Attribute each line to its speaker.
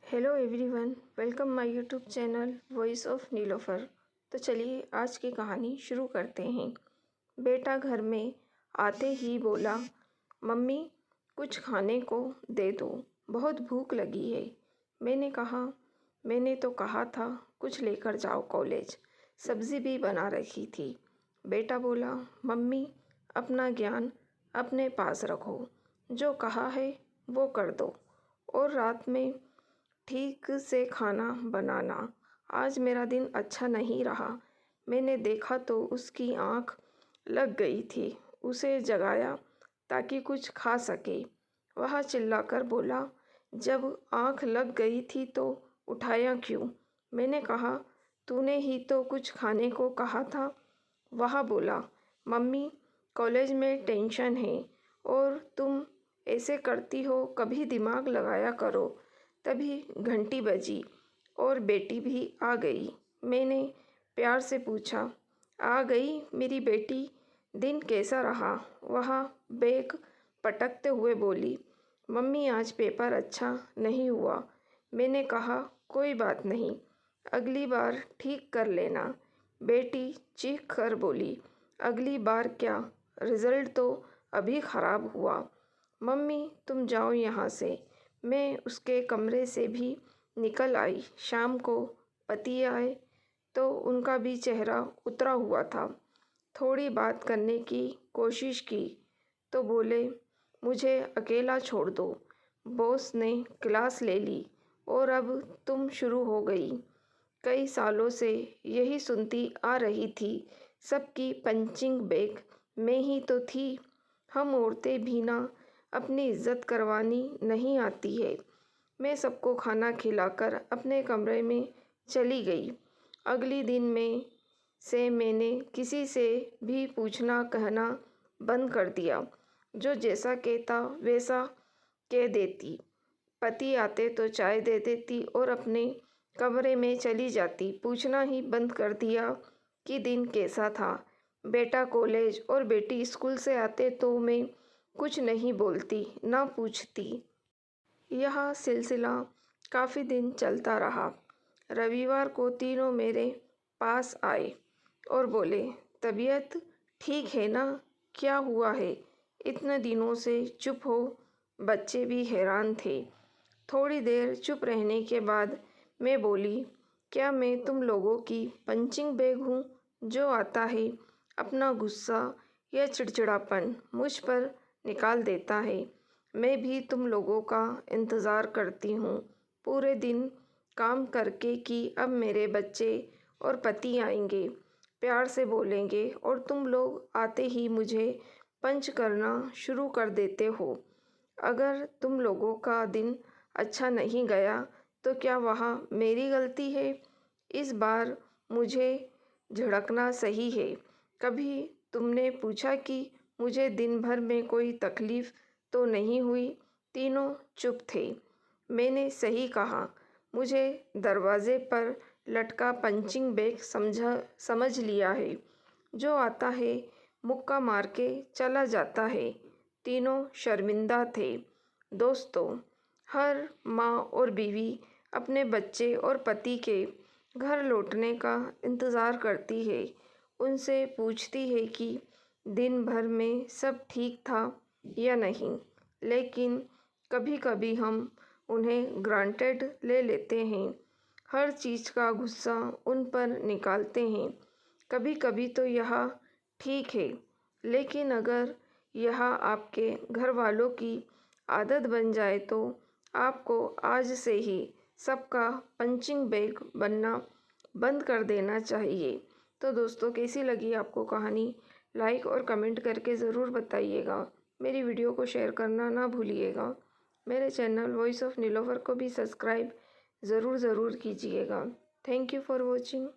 Speaker 1: Hello everyone, welcome my YouTube channel voice of Nilofar. तो चलिए आज की कहानी शुरू करते हैं। बेटा घर में आते ही बोला, मम्मी कुछ खाने को दे दो, बहुत भूख लगी है। मैंने कहा, मैंने तो कहा था कुछ लेकर जाओ कॉलेज, सब्ज़ी भी बना रखी थी। बेटा बोला, मम्मी अपना ज्ञान अपने पास रखो, जो कहा है वो कर दो, और रात में ठीक से खाना बनाना। आज मेरा दिन अच्छा नहीं रहा। मैंने देखा तो उसकी आँख लग गई थी। उसे जगाया ताकि कुछ खा सके। वह चिल्लाकर बोला, जब आँख लग गई थी तो उठाया क्यों? मैंने कहा, तूने ही तो कुछ खाने को कहा था। वह बोला, मम्मी कॉलेज में टेंशन है और तुम ऐसे करती हो, कभी दिमाग लगाया करो। तभी घंटी बजी और बेटी भी आ गई। मैंने प्यार से पूछा, आ गई मेरी बेटी, दिन कैसा रहा? वह बैग पटकते हुए बोली, मम्मी आज पेपर अच्छा नहीं हुआ। मैंने कहा, कोई बात नहीं, अगली बार ठीक कर लेना। बेटी चीख कर बोली, अगली बार क्या, रिज़ल्ट तो अभी ख़राब हुआ। मम्मी तुम जाओ यहाँ से। मैं उसके कमरे से भी निकल आई। शाम को पति आए तो उनका भी चेहरा उतरा हुआ था। थोड़ी बात करने की कोशिश की तो बोले, मुझे अकेला छोड़ दो। बॉस ने क्लास ले ली और अब तुम शुरू हो गई। कई सालों से यही सुनती आ रही थी, सबकी पंचिंग बैग में ही तो थी। हम औरतें भी ना, अपनी इज्जत करवानी नहीं आती है। मैं सबको खाना खिलाकर अपने कमरे में चली गई। अगली दिन में से मैंने किसी से भी पूछना कहना बंद कर दिया। जो जैसा कहता वैसा कह देती। पति आते तो चाय दे देती और अपने कमरे में चली जाती। पूछना ही बंद कर दिया कि दिन कैसा था। बेटा कॉलेज और बेटी स्कूल से आते तो मैं कुछ नहीं बोलती, ना पूछती। यह सिलसिला काफ़ी दिन चलता रहा। रविवार को तीनों मेरे पास आए और बोले, तबीयत ठीक है ना? क्या हुआ है? इतने दिनों से चुप हो। बच्चे भी हैरान थे। थोड़ी देर चुप रहने के बाद मैं बोली, क्या मैं तुम लोगों की पंचिंग बैग हूँ, जो आता है अपना गुस्सा या चिड़चिड़ापन मुझ पर निकाल देता है? मैं भी तुम लोगों का इंतज़ार करती हूँ पूरे दिन काम करके कि अब मेरे बच्चे और पति आएंगे, प्यार से बोलेंगे और तुम लोग आते ही मुझे पंच करना शुरू कर देते हो। अगर तुम लोगों का दिन अच्छा नहीं गया तो क्या वहाँ मेरी गलती है? इस बार मुझे झड़कना सही है। कभी तुमने पूछा कि मुझे दिन भर में कोई तकलीफ़ तो नहीं हुई? तीनों चुप थे। मैंने सही कहा, मुझे दरवाजे पर लटका पंचिंग बैग समझ लिया है। जो आता है मुक्का मार के चला जाता है। तीनों शर्मिंदा थे। दोस्तों, हर माँ और बीवी अपने बच्चे और पति के घर लौटने का इंतज़ार करती है। उनसे पूछती है कि दिन भर में सब ठीक था या नहीं। लेकिन कभी कभी हम उन्हें ग्रांटेड ले लेते हैं। हर चीज़ का गुस्सा उन पर निकालते हैं। कभी कभी तो यह ठीक है, लेकिन अगर यह आपके घर वालों की आदत बन जाए तो आपको आज से ही सबका पंचिंग बैग बनना बंद कर देना चाहिए। तो दोस्तों, कैसी लगी आपको कहानी? लाइक और कमेंट करके ज़रूर बताइएगा। मेरी वीडियो को शेयर करना ना भूलिएगा। मेरे चैनल वॉइस ऑफ नीलोफर को भी सब्सक्राइब ज़रूर कीजिएगा। Thank you for watching.